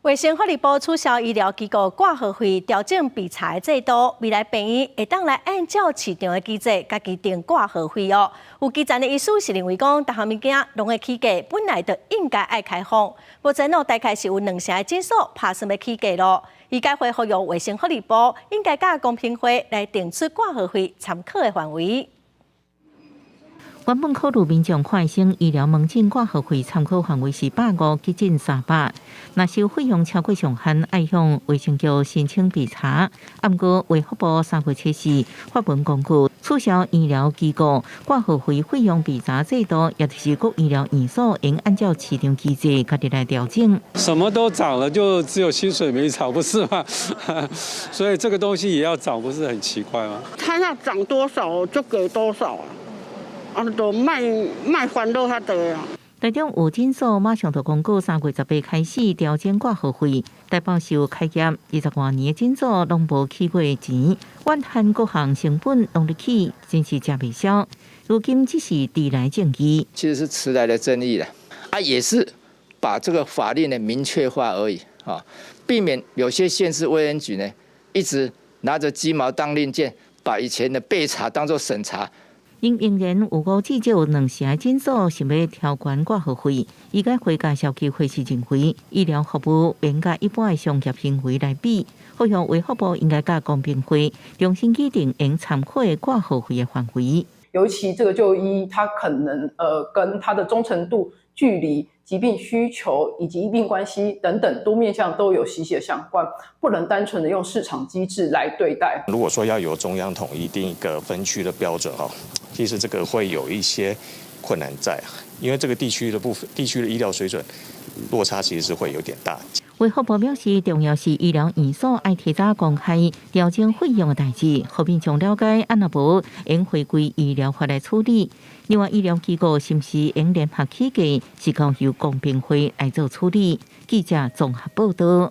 卫生福利部取消医疗机构挂号费调整比查制度，未来病院会当来按照市场的机制，家己定挂号费哦。有基层的医师是认为讲，各项物件拢会起价，本来就应该爱开放。目前大概是有2成的诊所拍算要起价咯。医改会呼吁卫生福利部应该甲公平会来定出挂号费参考的范围。原本考虑民众看生医疗门诊挂号费参考范围是150至近300，若收费用超过上限，爱向卫生局申请备查。不过卫福部3月7日发文公告，取消医疗机构挂号费费用备查制度，也就是各医疗院所应按照市场机制家己来调整。什么都涨了，就只有薪水没涨，不是吗？所以这个东西也要涨，不是很奇怪吗？他要涨多少就给多少啊，都卖欢乐较多啊。台中有诊所马上就公告3月18开始调整挂号费，大报受开业20多年的诊所拢无起过钱，怨叹各项成本拢得起，真是吃不消。如今只是迟来正义，其实是迟来的正义了也是把这个法令呢明确化而已避免有些县市卫生局呢一直拿着鸡毛当令箭，把以前的备查当作审查。因仍然有5至少有2成的诊所想要调悬挂号费，医改会介绍机会是认为医疗服务免甲一般的商业行为来比，呼吁卫福部应该甲公平会重新拟定应参考的挂号费的范围。尤其这个就医，它可能跟它的忠诚度、距离、疾病需求以及医病关系等等多面向都有息息的相关，不能单纯的用市场机制来对待。如果说要由中央统一定一个分区的标准其实这个会有一些困难在，因为这个地区的医疗水准落差其实是会有点大。卫福部表示，重要是医疗院所爱提早公开调整费用的代志，互民众了解，若无应回归医疗法来处理。另外，医疗机构是不是应联合起价，是讲由公平会来做处理。记者综合报道。